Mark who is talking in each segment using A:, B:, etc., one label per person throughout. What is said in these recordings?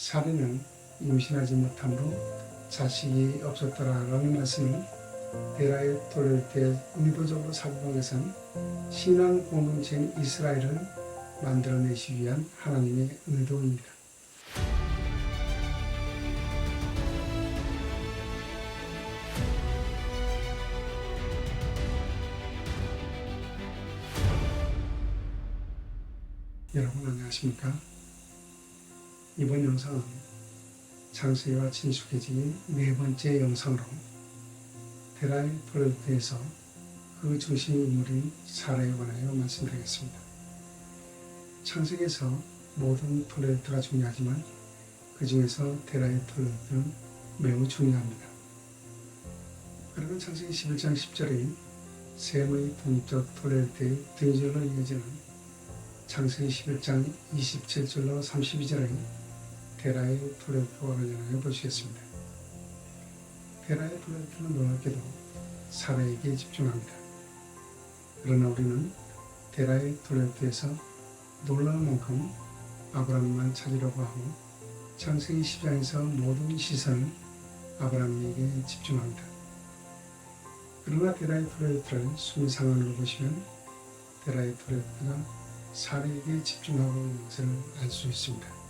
A: 사례는 임신하지 못함으로 자식이 없었더라라는 말씀을 데라에 돌릴 때 의도적으로 삽입한 것은 신앙 공동체인 이스라엘을 만들어내시기 위한 하나님의 의도입니다. 여러분 안녕하십니까? 이번 영상은 창세기와 친숙해지기 네 번째 영상으로 데라의 토레트에서 그 중심 인물인 사라에 관하여 말씀드리겠습니다. 창세기에서 모든 토레트가 중요하지만 그 중에서 데라의 토레트는 매우 중요합니다. 그러면 창세기 11장 10절의 셈의 동적 토레트의 등절로 이어지는 창세기 11장 27절로 32절의 데라의 토레트와 관련하여 보시겠습니다. 데라의 토레트는 놀랍게도 사라에게 집중합니다. 그러나 우리는 데라의 토레트에서 놀라운 만큼 아브라함만 찾으려고 하고 창세기 10장에서 모든 시선을 아브라함에게 집중합니다. 그러나 데라의 토레트를 순 상황으로 보시면 데라의 토레트가 사례에게 집중하고 있는 것을 알 수 있습니다.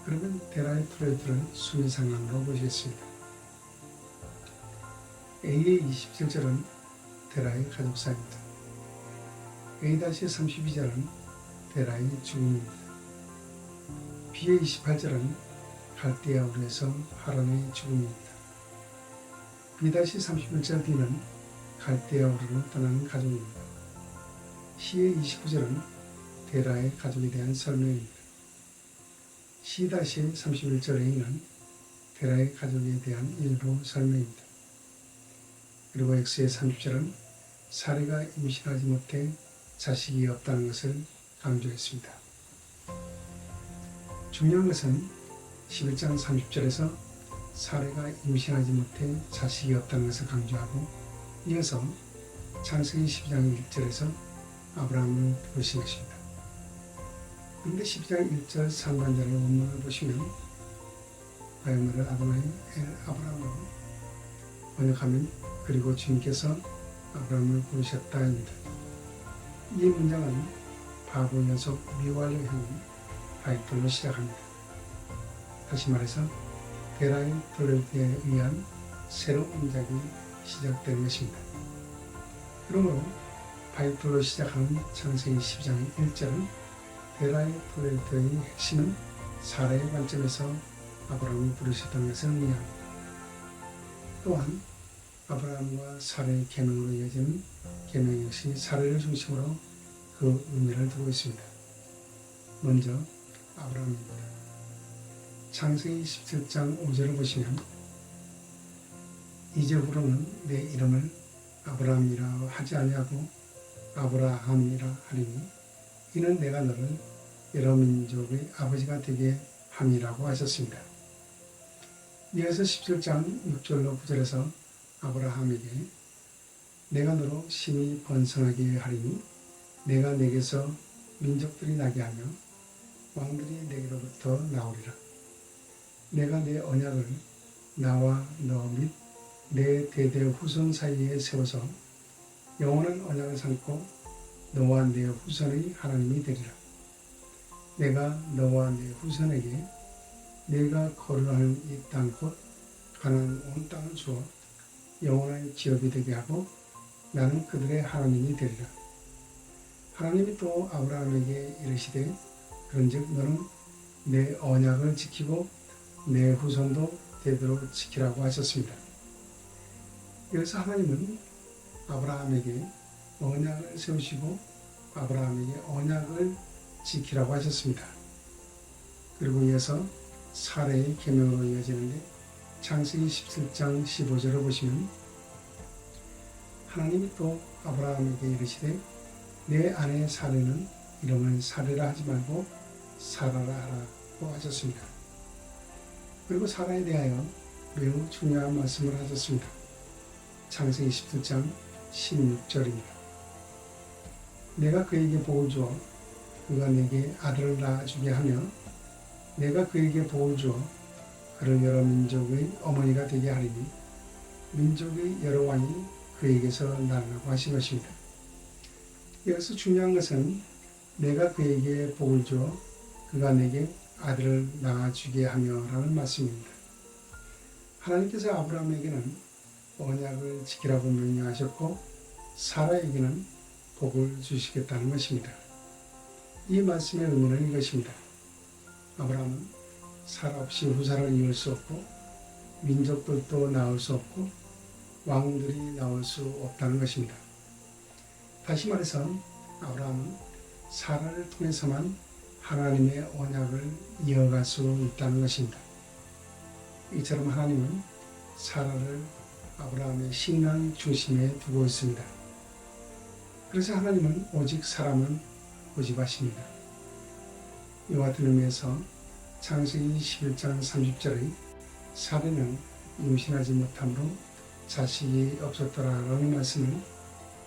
A: 그러면 데라의 토레트를 순위 상황으로 보시겠습니다. A의 27절은 데라의 가족사입니다. A-32절은 데라의 죽음입니다. B의 28절은 갈대아 우르에서 하란의 죽음입니다. B-31절 D는 갈대아 우르를 떠나는 가족입니다. C의 29절은 데라의 가족에 대한 설명입니다. C-31절 A는 데라의 가족에 대한 일부 설명입니다. 그리고 X의 30절은 사례가 임신하지 못해 자식이 없다는 것을 강조했습니다. 중요한 것은 11장 30절에서 사례가 임신하지 못해 자식이 없다는 것을 강조하고 이어서 창세기 12장 1절에서 아브라함을 부르신 것입니다. 그런데 12장 1절 상반절의 원문을 보시면 바이오메를 아도나이 엘 아브라함으로 번역하면 그리고 주님께서 아브라함을 부르셨다입니다. 이 문장은 과거 연속 미완료형인 바이톨로 시작합니다. 다시 말해서 데라의 토레트에 의한 새로운 문장이 시작되는 것입니다. 그러므로 바이톨로 시작하는 창세기 12장 1절은 데라의 토레트의 핵심은 사라의 관점에서 아브라함을 부르셨다는 것을 의미합니다. 또한 아브라함과 사라의 계명으로 이어지는 계명 역시 사라를 중심으로 그 의미를 두고 있습니다. 먼저 아브라함입니다. 창세기 17장 5절을 보시면 이제부로는 내 이름을 아브라함이라 하지 아니하고 아브라함이라 하리니 이는 내가 너를 여러 민족의 아버지가 되게 함이라고 하셨습니다. 이어서 17장 6절로 9절에서 아브라함에게 내가 너로 심히 번성하게 하리니 내가 내게서 민족들이 나게 하며 왕들이 내게로부터 나오리라. 내가 내 언약을 나와 너 및 내 대대 후손 사이에 세워서 영원한 언약을 삼고 너와 내 후손의 하나님이 되리라. 내가 너와 내 후손에게 내가 거류하는 이 땅 곧 가나안 온 땅을 주어 영원한 기업이 되게 하고 나는 그들의 하나님이 되리라. 하나님이 또 아브라함에게 이르시되 그런즉 너는 내 언약을 지키고 내 후손도 되도록 지키라고 하셨습니다. 여기서 하나님은 아브라함에게 언약을 세우시고 아브라함에게 언약을 지키라고 하셨습니다. 그리고 이어서 사례의 계명으로 이어지는데 창세기 17장 15절을 보시면 하나님이 또 아브라함에게 이르시되 내 아내 사례는 이름을 사례라 하지 말고 사라라 하라고 하셨습니다. 그리고 사라에 대하여 매우 중요한 말씀을 하셨습니다. 창세기 17장 16절입니다. 내가 그에게 복을 주어 그가 내게 아들을 낳아주게 하며 내가 그에게 복을 주어 그를 여러 민족의 어머니가 되게 하리니 민족의 여러 왕이 그에게서 나라고 하신 것입니다. 여기서 중요한 것은 내가 그에게 복을 주어 그가 내게 아들을 낳아주게 하며 라는 말씀입니다. 하나님께서 아브라함에게는 언약을 지키라고 명령하셨고 사라에게는 복을 주시겠다는 것입니다. 이 말씀의 의미는 이것입니다. 아브라함은 사라 없이 후사를 이을 수 없고 민족들도 낳을 수 없고 왕들이 나올 수 없다는 것입니다. 다시 말해서 아브라함은 사라를 통해서만 하나님의 언약을 이어갈 수 있다는 것입니다. 이처럼 하나님은 사라를 아브라함의 신랑 중심에 두고 있습니다. 그래서 하나님은 오직 사람을 고집하십니다. 이와 같은 의미에서 창세기 11장 30절의 사례는 임신하지 못함으로 자식이 없었더라라는 말씀을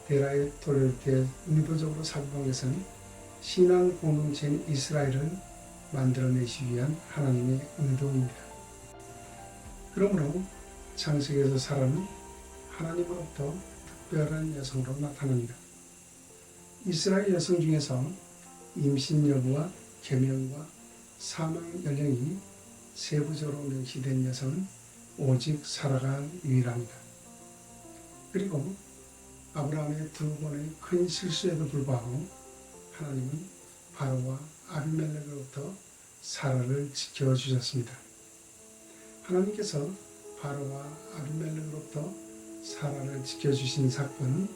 A: 데라에 돌릴 때 의도적으로 삽입한 것은 신앙 공동체인 이스라엘을 만들어내시기 위한 하나님의 의도입니다. 그러므로 창세기에서 사라는 하나님으로부터 특별한 여성으로 나타납니다. 이스라엘 여성 중에서 임신 여부와 계명과 사망 연령이 세부적으로 명시된 여성은 오직 사라가 유일합니다. 그리고 아브라함의 두 번의 큰 실수에도 불구하고 하나님은 바로와 아비멜렉으로부터 사라를 지켜주셨습니다. 하나님께서 바로와 아비멜렉으로부터 사라를 지켜주신 사건은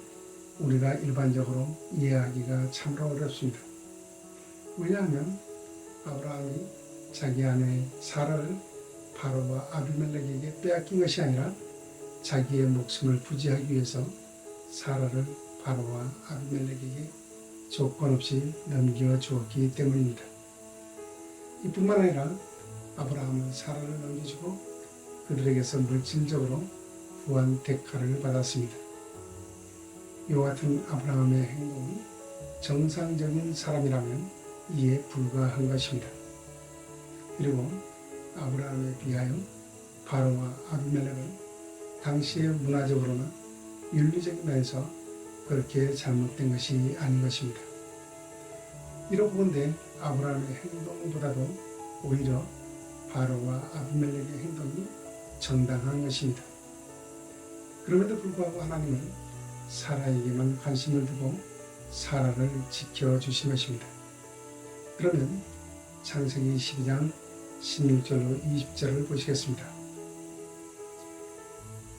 A: 우리가 일반적으로 이해하기가 참으로 어렵습니다. 왜냐하면 아브라함이 자기 아내 사라를 바로와 아비멜렉에게 빼앗긴 것이 아니라 자기의 목숨을 부지하기 위해서 사라를 바로와 아비멜렉에게 조건 없이 넘겨주었기 때문입니다. 이뿐만 아니라 아브라함은 사라를 넘겨주고 그들에게서 물질적으로 후한 대가를 받았습니다. 이와 같은 아브라함의 행동은 정상적인 사람이라면 이에 불과한 것입니다. 그리고 아브라함에 비하여 바로와 아비멜렉은 당시의 문화적으로나 윤리적인 면에서 그렇게 잘못된 것이 아닌 것입니다. 이로 보건대 아브라함의 행동보다도 오히려 바로와 아비멜렉의 행동이 정당한 것입니다. 그럼에도 불구하고 하나님은 사라에게만 관심을 두고 사라를 지켜주신 것입니다. 그러면 창세기 12장 16절로 20절을 보시겠습니다.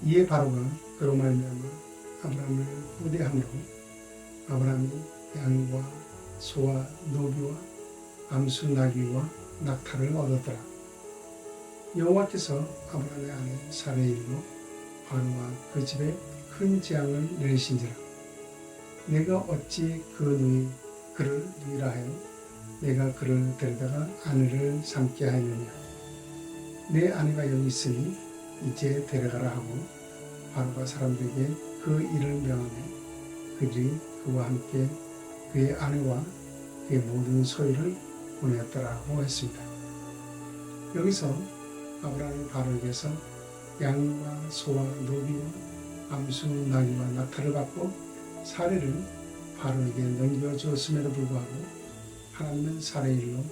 A: 이에 바로가 그로 말미암아 아브라함을 후대함으로 아브라함이 양과 소와 노비와 암수 나귀와 낙타를 얻었더라. 여호와께서 아브라함의 아내 사라의 일로 바로와 그 집에 큰 재앙을 내리신지라. 내가 어찌 그를 누이라 하여 내가 그를 데려다가 아내를 삼게 하였느냐. 내 아내가 여기 있으니 이제 데려가라 하고 바로가 사람들에게 그 일을 명하며 그들이 그와 함께 그의 아내와 그의 모든 소유를 보냈더라고 했습니다. 여기서 아브라함이 바로에게서 양과 소와 노비와 암수 나귀와 낙타를 받고 사례를 바로에게 넘겨주었음에도 불구하고 하나님은 사례의 일로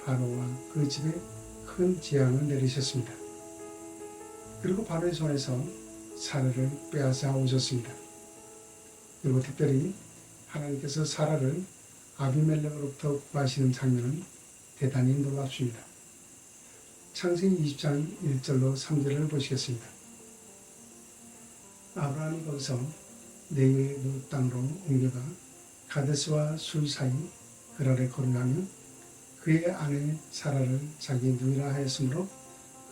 A: 바로와 그 집에 큰 재앙을 내리셨습니다. 그리고 바로의 손에서 사례를 빼앗아 오셨습니다. 그리고 특별히 하나님께서 사라를 아비멜렉으로부터 구하시는 장면은 대단히 놀랍습니다. 창세기 20장 1절로 3절을 보시겠습니다. 아브라함이 거기서 네위의 노 땅으로 옮겨가 가데스와 술 사이 그랄에 거류하며 그의 아내 사라를 자기 누이라 하였으므로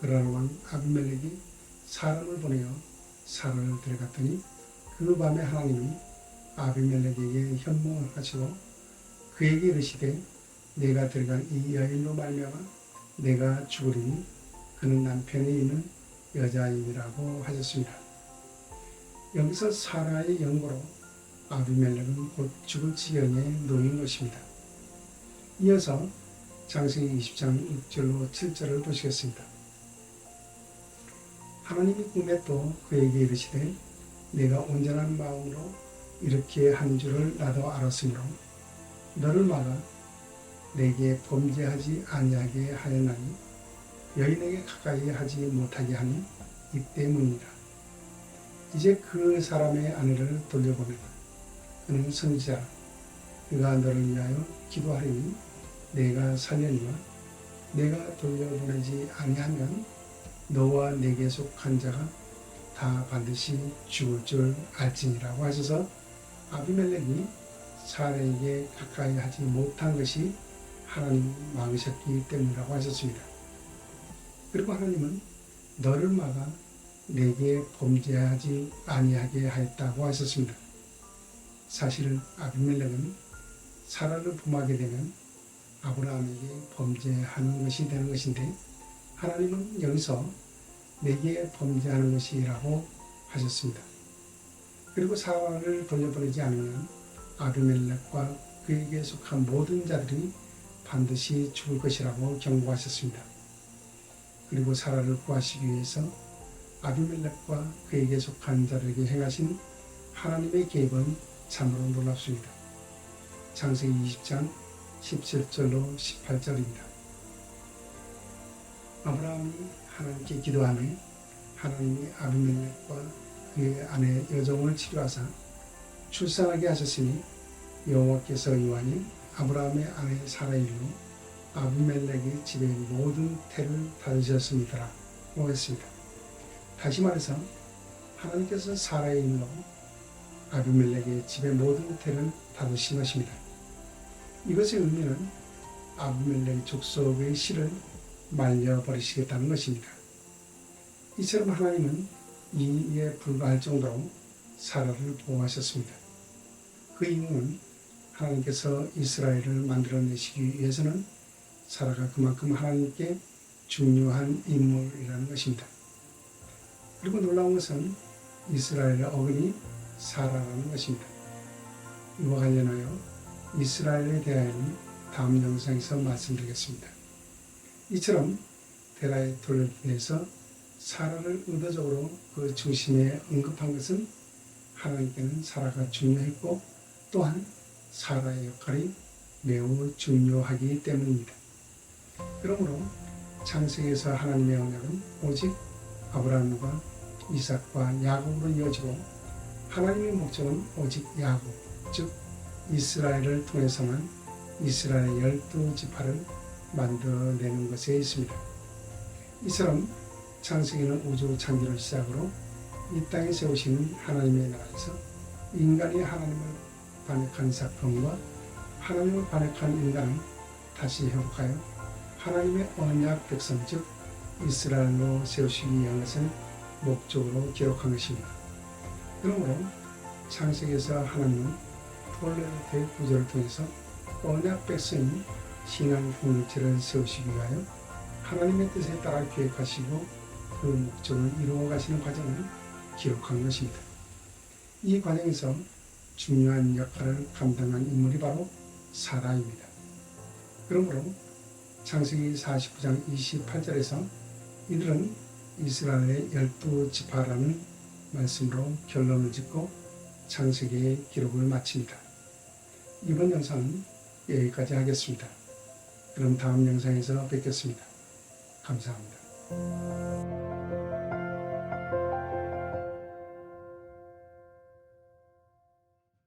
A: 그랄 왕 아비멜렉이 사람을 보내어 사라를 데려갔더니 그 밤에 하나님이 아비멜렉에게 현몽을 하시고 그에게 이르시되 내가 들어간 이 여인으로 말미암아 내가 죽으리니 그는 남편이 있는 여자임이라고 하셨습니다. 여기서 사라의 연고로 아비멜렉은 곧 죽을 지경에 놓인 것입니다. 이어서 창세기 20장 6절로 7절을 보시겠습니다. 하나님이 꿈에 또 그에게 이르시되 내가 온전한 마음으로 이렇게 한 줄을 나도 알았으므로 너를 막아 내게 범죄하지 아니하게 하였나니 여인에게 가까이 하지 못하게 하니 이 때문이라. 이제 그 사람의 아내를 돌려보내라. 그는 선지자라. 그가 너를 위하여 기도하리니 내가 살려니와 내가 돌려보내지 아니하면 너와 내게 속한 자가 다 반드시 죽을 줄 알지니라고 하셔서 아비멜렉이 사라에게 가까이 하지 못한 것이 하나님 막으셨기 때문이라고 하셨습니다. 그리고 하나님은 너를 막아 내게 범죄하지 아니하게 하였다고 하셨습니다. 사실 아비멜렉은 사라를 범하게 되면 아브라함에게 범죄하는 것이 되는 것인데 하나님은 여기서 내게 범죄하는 것이라고 하셨습니다. 그리고 사라를 돌려보내지 않으면 아비멜렉과 그에게 속한 모든 자들이 반드시 죽을 것이라고 경고하셨습니다. 그리고 사라를 구하시기 위해서 아비멜렉과 그에게 속한 자들에게 행하신 하나님의 계획은 참으로 놀랍습니다. 창세기 20장 17절로 18절입니다. 아브라함이 하나님께 기도하며 하나님이 아비멜렉과 그의 아내 여종을 치료하사 출산하게 하셨으니 여호와께서 이완이 아브라함의 아내 사라의 일로 아비멜렉의 집의 모든 태를 닫으셨습니다라고 했습니다. 다시 말해서 하나님께서 사라의 일로 아비멜렉의 집의 모든 태를 닫으신 것입니다. 이것의 의미는 아비멜렉 족속의 씨를 말려버리시겠다는 것입니다. 이처럼 하나님은 이에 불과할 정도로 사라를 보호하셨습니다. 그 이유는 하나님께서 이스라엘을 만들어내시기 위해서는 사라가 그만큼 하나님께 중요한 인물이라는 것입니다. 그리고 놀라운 것은 이스라엘의 어근이 사라라는 것입니다. 이와 관련하여 이스라엘에 대하여는 다음 영상에서 말씀드리겠습니다. 이처럼 데라의 돌려에서 사라를 의도적으로 그 중심에 언급한 것은 하나님께는 사라가 중요했고 또한 사라의 역할이 매우 중요하기 때문입니다. 그러므로 창세기에서 하나님의 언약은 오직 아브라함과 이삭과 야곱으로 이어지고 하나님의 목적은 오직 야곱, 즉 이스라엘을 통해서만 이스라엘의 12지파를 만들어내는 것에 있습니다. 이처럼 창세기는 우주 창조를 시작으로 이 땅에 세우시는 하나님의 나라에서 인간이 하나님을 반역한 사건과 하나님을 반역한 인간을 다시 회복하여 하나님의 언약 백성 즉 이스라엘로 세우시기 위한 것을 목적으로 기록한 것입니다. 그러므로 창세기에서 하나님은 톨레르의 구조를 통해서 언약 백성인 신앙 공동체를 세우시기 위하여 하나님의 뜻에 따라 계획하시고 그 목적을 이루어 가시는 과정을 기록한 것입니다. 이 과정에서 중요한 역할을 감당한 인물이 바로 사라입니다. 그러므로 창세기 49장 28절에서 이들은 이스라엘의 12지파라는 말씀으로 결론을 짓고 창세기의 기록을 마칩니다. 이번 영상은 여기까지 하겠습니다. 그럼 다음 영상에서 뵙겠습니다. 감사합니다.